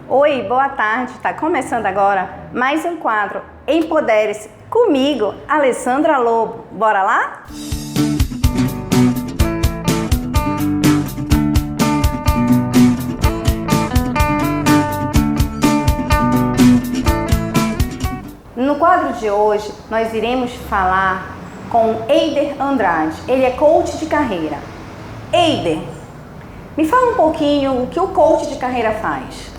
Oi, boa tarde. Está começando agora mais um quadro Empodere-se comigo, Alessandra Lobo. Bora lá? No quadro de hoje, nós iremos falar com Eider Andrade. Ele é coach de carreira. Eider, me fala um pouquinho o que o coach de carreira faz.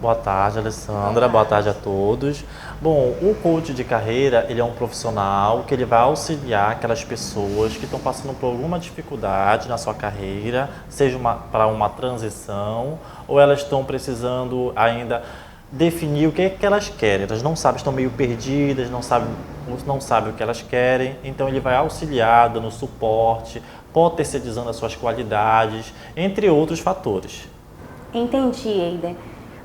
Boa tarde, Alessandra. Boa tarde a todos. Bom, o coach de carreira, ele é um profissional que ele vai auxiliar aquelas pessoas que estão passando por alguma dificuldade na sua carreira, seja para uma transição ou elas estão precisando ainda definir o que é que elas querem. Elas não sabem, estão meio perdidas, não sabem o que elas querem. Então ele vai auxiliar, dando suporte, potencializando as suas qualidades, entre outros fatores. Entendi, Eider.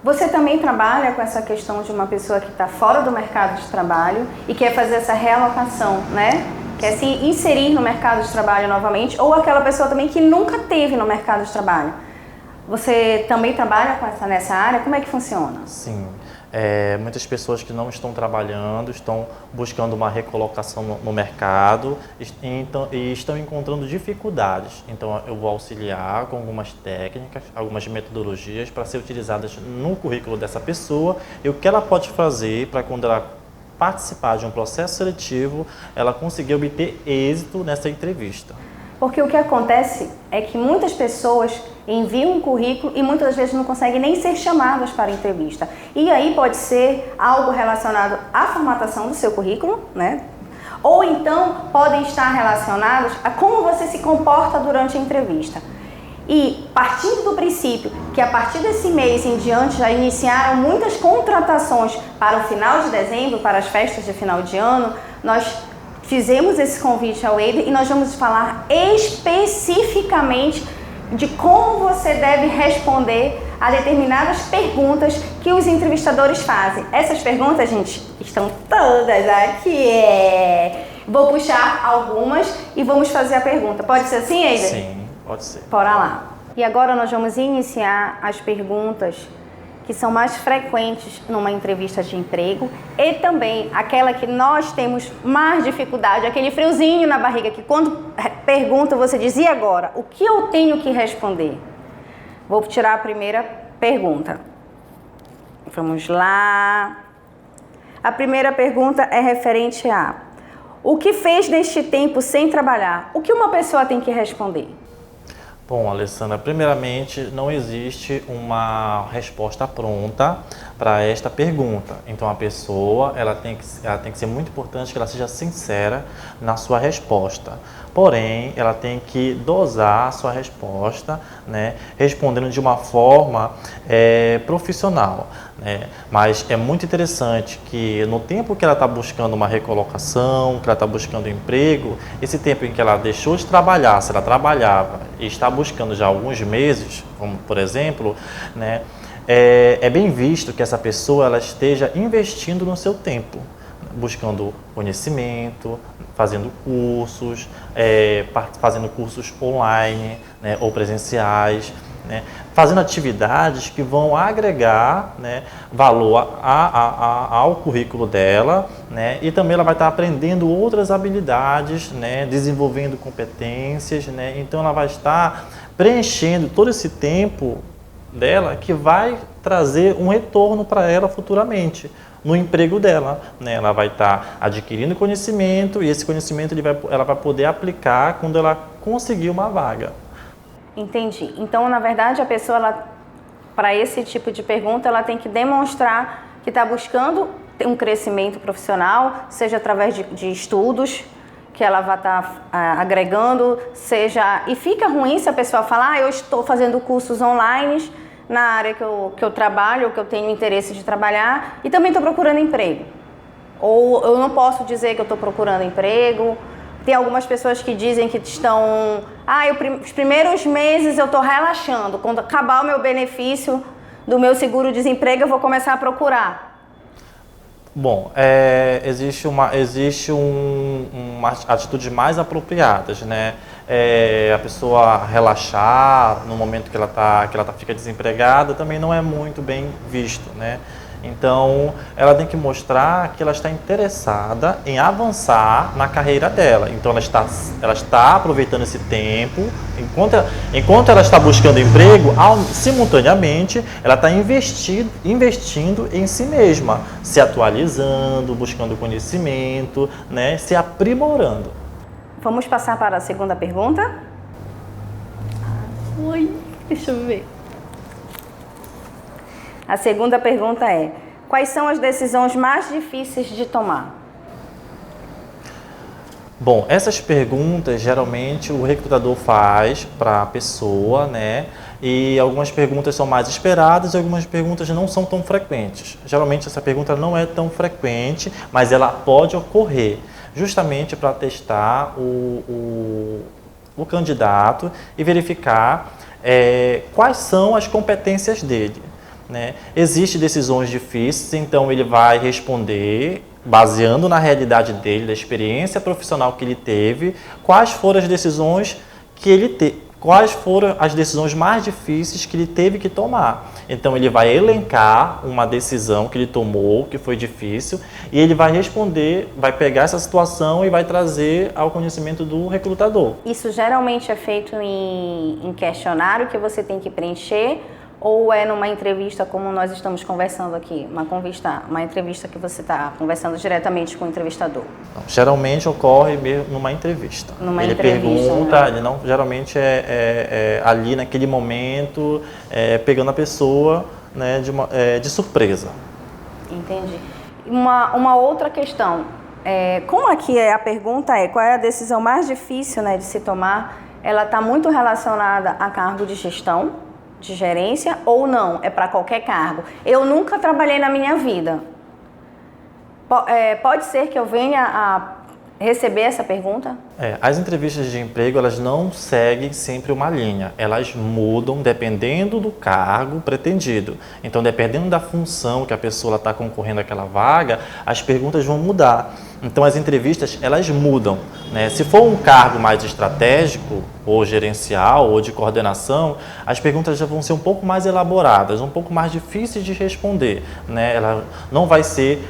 Você também trabalha com essa questão de uma pessoa que está fora do mercado de trabalho e quer fazer essa realocação, né? Quer se inserir no mercado de trabalho novamente, ou aquela pessoa também que nunca teve no mercado de trabalho. Você também trabalha nessa área? Como é que funciona? Sim. Muitas pessoas que não estão trabalhando, estão buscando uma recolocação no mercado e estão encontrando dificuldades. Então, eu vou auxiliar com algumas técnicas, algumas metodologias para ser utilizadas no currículo dessa pessoa e o que ela pode fazer para, quando ela participar de um processo seletivo, ela conseguir obter êxito nessa entrevista. Porque o que acontece é que muitas pessoas enviam um currículo e muitas vezes não conseguem nem ser chamadas para a entrevista. E aí pode ser algo relacionado à formatação do seu currículo, né? Ou então podem estar relacionados a como você se comporta durante a entrevista. E partindo do princípio que a partir desse mês em diante já iniciaram muitas contratações para o final de dezembro, para as festas de final de ano, nós fizemos esse convite ao Eider e nós vamos falar especificamente de como você deve responder a determinadas perguntas que os entrevistadores fazem. Essas perguntas, gente, estão todas aqui. Vou puxar algumas e vamos fazer a pergunta. Pode ser assim, Eider? Sim, pode ser. Bora lá. E agora nós vamos iniciar as perguntas que são mais frequentes numa entrevista de emprego e também aquela que nós temos mais dificuldade, aquele friozinho na barriga que quando pergunta você diz, e agora? O que eu tenho que responder? Vou tirar a primeira pergunta. Vamos lá. A primeira pergunta é referente a: o que fez neste tempo sem trabalhar? O que uma pessoa tem que responder? Bom, Alessandra, primeiramente não existe uma resposta pronta para esta pergunta. Então a pessoa ela tem que ser muito importante que ela seja sincera na sua resposta. Porém, ela tem que dosar a sua resposta, né, respondendo de uma forma profissional. Né? Mas é muito interessante que no tempo que ela está buscando uma recolocação, que ela está buscando emprego, esse tempo em que ela deixou de trabalhar, se ela trabalhava e está buscando já alguns meses, como por exemplo, né, é bem visto que essa pessoa ela esteja investindo no seu tempo, buscando conhecimento, fazendo cursos online, né, ou presenciais, né, fazendo atividades que vão agregar, né, valor ao currículo dela, né, e também ela vai estar aprendendo outras habilidades, né, desenvolvendo competências, né, então ela vai estar preenchendo todo esse tempo dela que vai trazer um retorno para ela futuramente no emprego dela, né? Ela vai estar adquirindo conhecimento e esse conhecimento ela vai poder aplicar quando ela conseguir uma vaga. Entendi. Então, na verdade, a pessoa, para esse tipo de pergunta, ela tem que demonstrar que está buscando um crescimento profissional, seja através de estudos, que ela vai estar agregando, e fica ruim se a pessoa falar, eu estou fazendo cursos online na área que eu trabalho, que eu tenho interesse de trabalhar, e também estou procurando emprego. Ou eu não posso dizer que eu estou procurando emprego. Tem algumas pessoas que dizem que estão... os primeiros meses eu estou relaxando. Quando acabar o meu benefício do meu seguro-desemprego, eu vou começar a procurar. Bom, existe uma atitude mais apropriadas, né? a pessoa relaxar no momento que fica desempregada também não é muito bem visto, né? Então, ela tem que mostrar que ela está interessada em avançar na carreira dela. Então, ela está aproveitando esse tempo, enquanto ela está buscando emprego, simultaneamente, ela está investindo em si mesma, se atualizando, buscando conhecimento, né, se aprimorando. Vamos passar para a segunda pergunta? Oi, deixa eu ver. A segunda pergunta é: quais são as decisões mais difíceis de tomar? Bom, essas perguntas geralmente o recrutador faz para a pessoa, né? E algumas perguntas são mais esperadas e algumas perguntas não são tão frequentes. Geralmente essa pergunta não é tão frequente, mas ela pode ocorrer justamente para testar o candidato e verificar quais são as competências dele. Né? Existem decisões difíceis, então ele vai responder baseando na realidade dele, da experiência profissional que ele teve, quais foram as decisões quais foram as decisões mais difíceis que ele teve que tomar. Então ele vai elencar uma decisão que ele tomou, que foi difícil, e ele vai responder, vai pegar essa situação e vai trazer ao conhecimento do recrutador. Isso geralmente é feito em questionário que você tem que preencher, ou é numa entrevista como nós estamos conversando aqui, uma entrevista que você está conversando diretamente com o entrevistador? Não, geralmente ocorre mesmo numa entrevista. Ele pergunta, né? Geralmente ali naquele momento, pegando a pessoa, né, de surpresa. Entendi. Uma outra questão, como aqui a pergunta qual é a decisão mais difícil, né, de se tomar, ela está muito relacionada a cargo de gestão, de gerência, ou não, é para qualquer cargo. Eu nunca trabalhei na minha vida. Pode ser que eu venha a receber essa pergunta? As entrevistas de emprego, elas não seguem sempre uma linha. Elas mudam dependendo do cargo pretendido. Então, dependendo da função que a pessoa está concorrendo àquela vaga, as perguntas vão mudar. Então, as entrevistas, elas mudam, né? Se for um cargo mais estratégico, ou gerencial, ou de coordenação, as perguntas já vão ser um pouco mais elaboradas, um pouco mais difíceis de responder, né? Ela não vai ser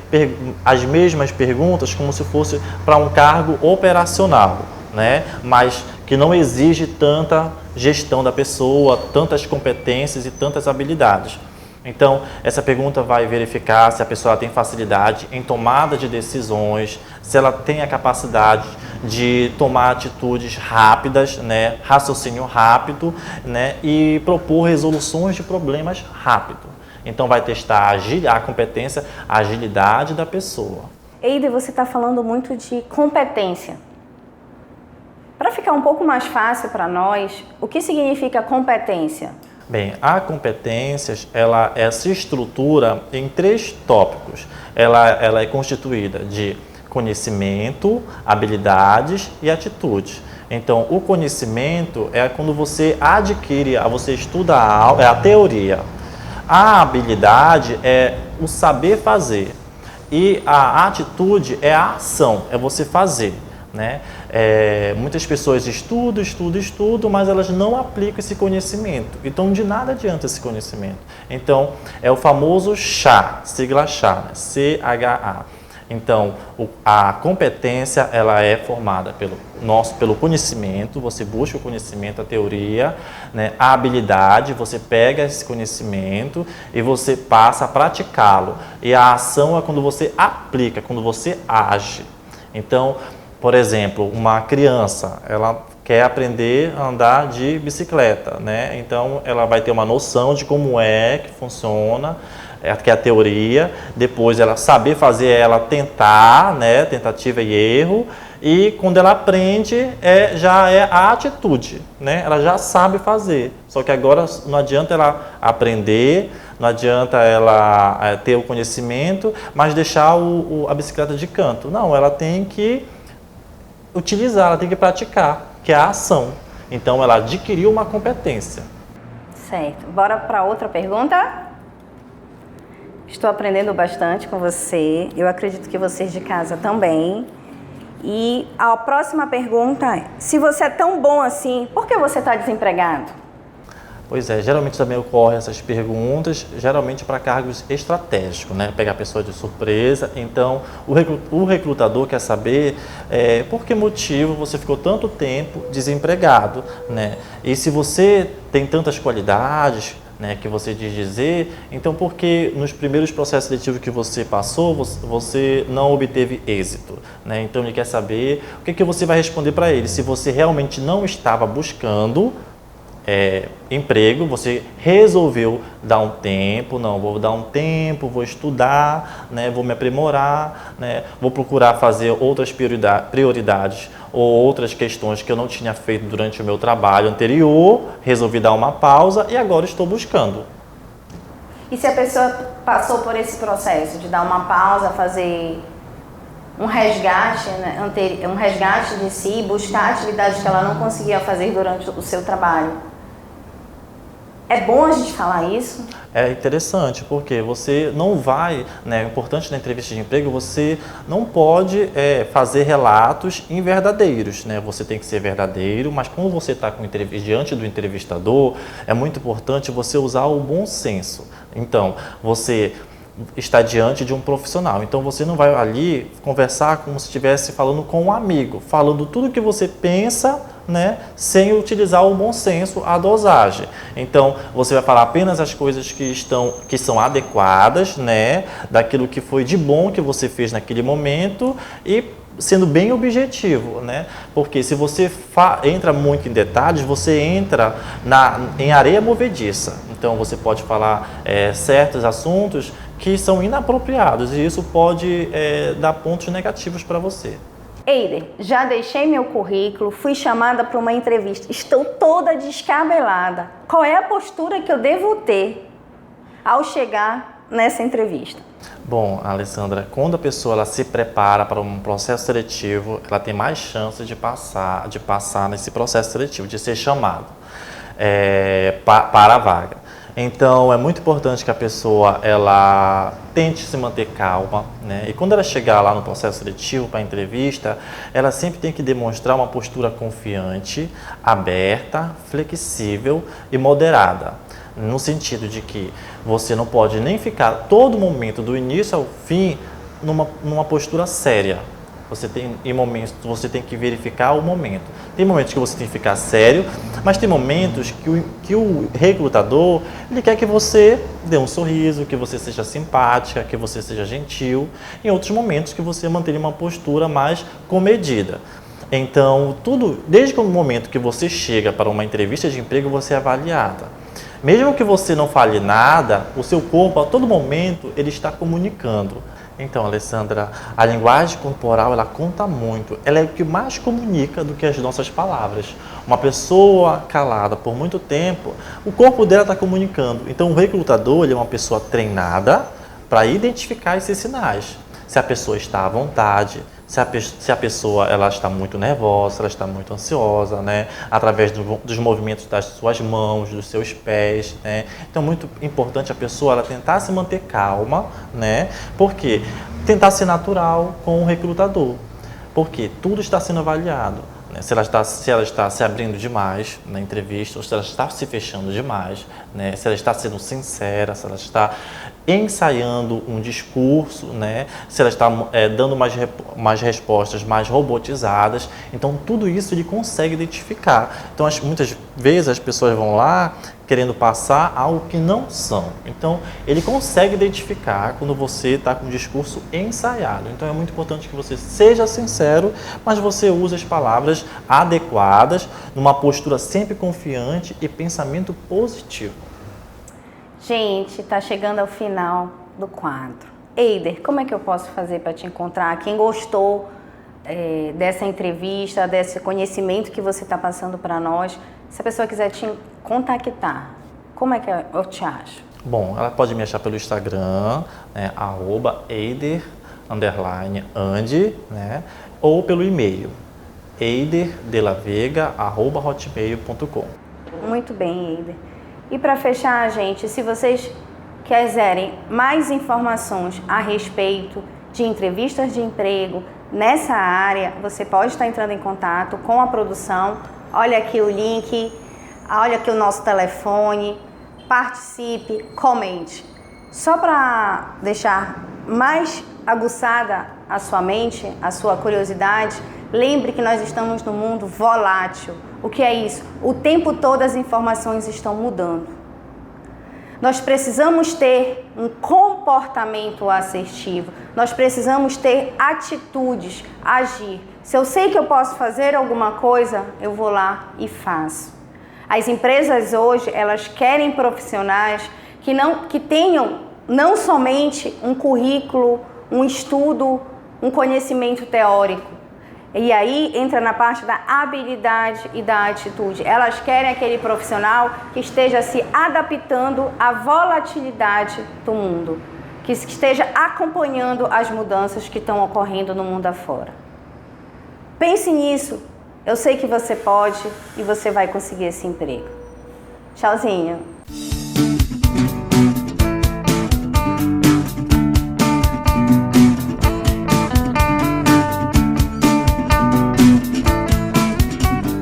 as mesmas perguntas como se fosse para um cargo operacional, né? Mas que não exige tanta gestão da pessoa, tantas competências e tantas habilidades. Então, essa pergunta vai verificar se a pessoa tem facilidade em tomada de decisões, se ela tem a capacidade de tomar atitudes rápidas, né, raciocínio rápido, né, e propor resoluções de problemas rápido. Então, vai testar a competência, a agilidade da pessoa. Eider, você está falando muito de competência. Para ficar um pouco mais fácil para nós, o que significa competência? Bem, a competência, ela se estrutura em 3 tópicos. Ela é constituída de conhecimento, habilidades e atitudes. Então, o conhecimento é quando você adquire, você estuda é a teoria. A habilidade é o saber fazer. E a atitude é a ação, é você fazer. Né? Muitas pessoas estudam, mas elas não aplicam esse conhecimento. Então, de nada adianta esse conhecimento. Então, é o famoso CHA, sigla CHA, né? C-H-A. Então, a competência, ela é formada pelo conhecimento, você busca o conhecimento, a teoria, né? A habilidade, você pega esse conhecimento e você passa a praticá-lo. E a ação é quando você aplica, quando você age. Então, por exemplo, uma criança, ela quer aprender a andar de bicicleta, né? Então, ela vai ter uma noção de como é que funciona, que é a teoria, depois ela saber fazer, ela tentar, né? Tentativa e erro, e quando ela aprende, já é a atitude, né? Ela já sabe fazer, só que agora não adianta ela aprender, não adianta ela ter o conhecimento, mas deixar a bicicleta de canto. Não, ela tem que utilizar, ela tem que praticar, que é a ação. Então, ela adquiriu uma competência. Certo. Bora para outra pergunta? Estou aprendendo bastante com você. Eu acredito que vocês de casa também. E a próxima pergunta é, se você é tão bom assim, por que você está desempregado? Pois é, geralmente também ocorrem essas perguntas, geralmente para cargos estratégicos, né? Pegar a pessoa de surpresa. Então, o recrutador quer saber por que motivo você ficou tanto tempo desempregado, né? E se você tem tantas qualidades, né, que você diz dizer, então por que nos primeiros processos seletivos que você passou, você não obteve êxito? Né? Então, ele quer saber o que você vai responder para ele. Se você realmente não estava buscando emprego, você resolveu dar um tempo, não, vou dar um tempo, vou estudar, né, vou me aprimorar, né, vou procurar fazer outras prioridades ou outras questões que eu não tinha feito durante o meu trabalho anterior, resolvi dar uma pausa e agora estou buscando. E se a pessoa passou por esse processo de dar uma pausa, fazer um resgate, né, um resgate de si, buscar atividades que ela não conseguia fazer durante o seu trabalho? É bom a gente falar isso? É interessante, porque você não vai, né, é importante na entrevista de emprego, você não pode fazer relatos inverdadeiros, né? Você tem que ser verdadeiro, mas quando você está diante do entrevistador, é muito importante você usar o bom senso. Então, você está diante de um profissional, então você não vai ali conversar como se estivesse falando com um amigo, falando tudo que você pensa, né, sem utilizar o bom senso, a dosagem. Então, você vai falar apenas as coisas que são adequadas, né, daquilo que foi de bom que você fez naquele momento e sendo bem objetivo, né? Porque se você entra muito em detalhes, você entra em areia movediça. Então, você pode falar certos assuntos que são inapropriados e isso pode dar pontos negativos para você. Eider, já deixei meu currículo, fui chamada para uma entrevista, estou toda descabelada. Qual é a postura que eu devo ter ao chegar nessa entrevista? Bom, Alessandra, quando a pessoa ela se prepara para um processo seletivo, ela tem mais chances de passar nesse processo seletivo, de ser chamado para a vaga. Então, é muito importante que a pessoa ela tente se manter calma, né? E quando ela chegar lá no processo seletivo para a entrevista, ela sempre tem que demonstrar uma postura confiante, aberta, flexível e moderada. No sentido de que você não pode nem ficar todo momento, do início ao fim, numa postura séria. Em momentos você tem que verificar o momento. Tem momentos que você tem que ficar sério, mas tem momentos que o recrutador ele quer que você dê um sorriso, que você seja simpática, que você seja gentil. Em outros momentos que você mantenha uma postura mais comedida. Então, desde o momento que você chega para uma entrevista de emprego, você é avaliada. Mesmo que você não fale nada, o seu corpo a todo momento ele está comunicando. Então, Alessandra, a linguagem corporal, ela conta muito. Ela é o que mais comunica do que as nossas palavras. Uma pessoa calada por muito tempo, o corpo dela está comunicando. Então, o recrutador ele é uma pessoa treinada para identificar esses sinais. Se a pessoa está à vontade, se a pessoa ela está muito nervosa, ela está muito ansiosa, né? Através dos movimentos das suas mãos, dos seus pés, né? Então, muito importante a pessoa ela tentar se manter calma, né? Porque tentar ser natural com o recrutador, porque tudo está sendo avaliado. Se ela está se abrindo demais na entrevista, ou se ela está se fechando demais, né? Se ela está sendo sincera, se ela está ensaiando um discurso, né? Se ela está dando umas respostas mais robotizadas. Então, tudo isso ele consegue identificar. Então, muitas vezes as pessoas vão lá querendo passar algo que não são. Então, ele consegue identificar quando você está com um discurso ensaiado. Então, é muito importante que você seja sincero, mas você use as palavras adequadas, numa postura sempre confiante e pensamento positivo. Gente, está chegando ao final do quadro. Eider, como é que eu posso fazer para te encontrar? Quem gostou dessa entrevista, desse conhecimento que você está passando para nós, se a pessoa quiser te contactar, como é que eu te acho? Bom, ela pode me achar pelo Instagram, né, @eider_ande, né, ou pelo e-mail, eiderdelavega@hotmail.com. Muito bem, Eider. E para fechar, gente, se vocês quiserem mais informações a respeito de entrevistas de emprego, nessa área, você pode estar entrando em contato com a produção. Olha aqui o link, olha aqui o nosso telefone, participe, comente. Só para deixar mais aguçada a sua mente, a sua curiosidade, lembre que nós estamos num mundo volátil. O que é isso? O tempo todo as informações estão mudando. Nós precisamos ter um comportamento assertivo, nós precisamos ter atitudes, agir. Se eu sei que eu posso fazer alguma coisa, eu vou lá e faço. As empresas hoje, elas querem profissionais que tenham não somente um currículo, um estudo, um conhecimento teórico. E aí entra na parte da habilidade e da atitude. Elas querem aquele profissional que esteja se adaptando à volatilidade do mundo, que esteja acompanhando as mudanças que estão ocorrendo no mundo afora. Pense nisso. Eu sei que você pode e você vai conseguir esse emprego. Tchauzinho.